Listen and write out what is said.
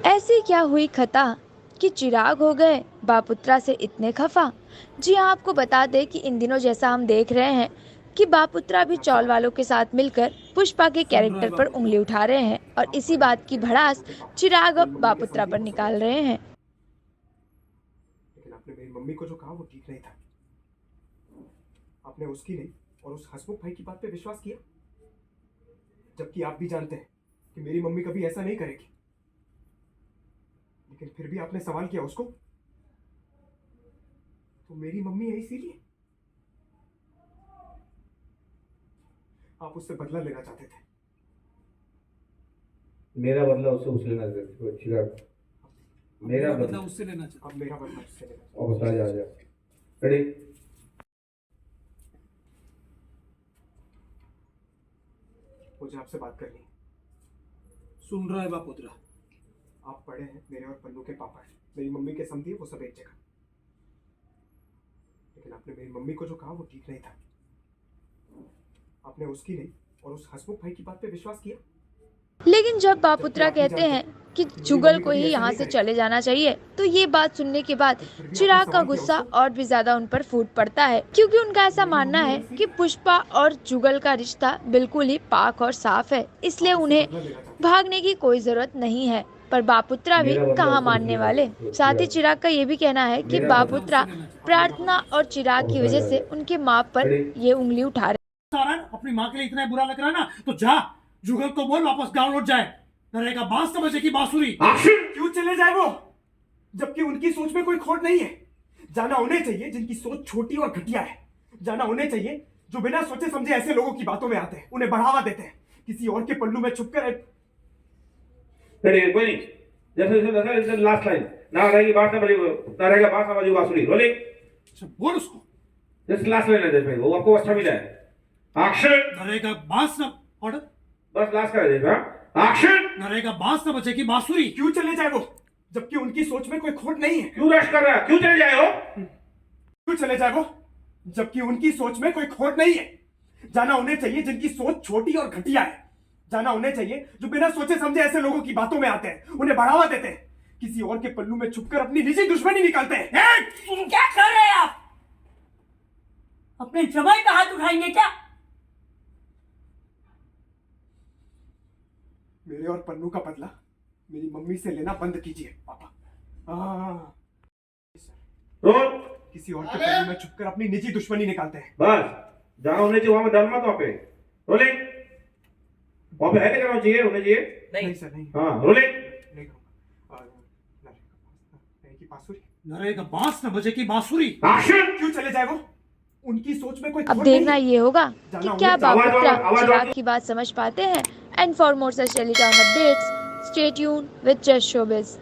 ऐसी क्या हुई खता कि चिराग हो गए बापुत्रा से इतने खफा। जी हाँ, आपको बता दें कि इन दिनों जैसा हम देख रहे हैं कि बापुत्रा भी चौल वालों के साथ मिलकर पुष्पा के सुन रहा है कैरेक्टर पर बापुत्रा। उंगली उठा रहे हैं और आप इसी पढ़े हैं, बात की भड़ास चिराग मेरी अब मम्मी के बापुत्रा समझी पर वो सब निकाल अच्छा रहे है, हैं। लेकिन आपने मेरी मम्मी को जो कहा वो ठीक नहीं था। आपने उसकी नहीं और उस हसमुख भाई की बात पे विश्वास किया, जबकि आप भी जानते हैं कि मेरी मम्मी कभी ऐसा नहीं करेगी। लेकिन फिर भी आपने सवाल किया उसको, तो मेरी मम्मी है इसीलिए आप उससे बदला लेना चाहते थे। मेरा बदला उससे लेना चाहते हो, चिराग। मेरा बदला उससे लेना चाहते, अब मेरा बदला उससे लेना चाहते। और बता जा रेडी। मुझे आपसे बात करनी है। सुन रहा है बापुत्रा। आप पढ़े हैं, मेरे और पन्नू के पापा हैं, मेरी मम्मी के समझी वो सब एक जगह। लेकिन आपने मेरी मम्मी को जो कहा वो ठीक नहीं था। आपने उसकी नहीं और उस हसमुख भाई की बात पे विश्वास किया, लेकिन जब बापुत्रा आप भी कहते जानते हैं कि मेरी जुगल मम्मी को कभी ही ऐसा यहाँ नहीं से करेगी। चले जाना चाहिए, तो ये बात सुनने के बाद फिर भी आपने चिराग का सवाल किया गुस्सा उसको, और भी ज्यादा उन पर फूट पड़ता है, क्योंकि उनका ऐसा मेरी मानना मम्मी है है इसीलिए कि पुष्पा और जुगल का रिश्ता बिल्कुल ही पाक और साफ है, इसलिए आप उससे उन्हें बदला लेना चाहते। भागने की कोई जरूरत नहीं है। पर बापुत्रा भी मेरा बदला कहाँ उससे मानने लेना वाले। चाहते हो, साथ ही चिराग। चिराग का ये भी कहना है कि मेरा बदला बापुत्रा उससे लेना चाहता प्रार्थना और चिराग और की बता वजह से जा उनके माँ पर रेडी। ये उंगली उठा रहे। सारा अपनी माँ के लिए इतना बुरा लग रहा है ना, तो जा जुगल को बोल वापस गांव लौट जाए। न रहेगा बांस न बजेगी बांसुरी। क्यों चले जाए वो, जबकि उनकी सोच में कोई खोट नहीं है। जाना उन्हें चाहिए जिनकी सोच छोटी और घटिया है। जाना उन्हें चाहिए जो बिना सोचे समझे ऐसे लोगों की बातों में आते हैं, उन्हें बढ़ावा देते हैं, किसी और के पल्लू में छुपकर। रेडी, कोई नहीं। जैसे जैसे देखा जैसे लास्ट लाइन, ना रहेगी बात ना बजेगी, ना रहेगा बात ना बजेगी बांसुरी। रोलिंग। अच्छा, बोल उसको। जैसे लास्ट लाइन है जैसे वो आपको अच्छा मिला है। एक्शन। न रहेगा बांस न ऑर्डर बस लास्ट का जैसे एक्शन। न रहेगा बांस न बजेगी बांसुरी। क्यों चले जाए वो, जबकि उनकी सोच में कोई खोट नहीं है। क्यों रश कर रहा है, क्यों चले जाए हो? क्यों चले जाए वो, जबकि उनकी सोच में कोई खोट नहीं है। जाना उन्हें चाहिए जिनकी सोच छोटी और घटिया है। जाना उन्हें चाहिए जो बिना सोचे समझे ऐसे लोगों की बातों में आते हैं, उन्हें बढ़ावा देते हैं, किसी और के पल्लू में छुपकर अपनी निजी दुश्मनी निकालते हैं। क्या कर रहे हैं आप? अपने जमाई का हाथ उठाएंगे क्या? मेरे और पन्नू का बदला मेरी मम्मी से लेना बंद कीजिए पापा। रोल। किसी और के पल्लू में छुपकर अपनी निजी दुश्मनी निकालते हैं। बस जहाँ होने चाहिए वहां पे डाल मत वहां पे। रोलिंग। वहां पे है क्या करना चाहिए, होने चाहिए। नहीं सर, नहीं हाँ रोलिंग। नहीं करूंगा। नहीं की बांसुरी। न रहेगा बांस न बजेगी बांसुरी। एक्शन। क्यों चले जाए वो, उनकी सोच में कोई अब खोट नहीं देखना है। ये होगा कि क्या आवाज बापुत्रा आवाज चिराग की बात समझ पाते हैं। And for more such Tellytown updates, stay tune with Just showbiz.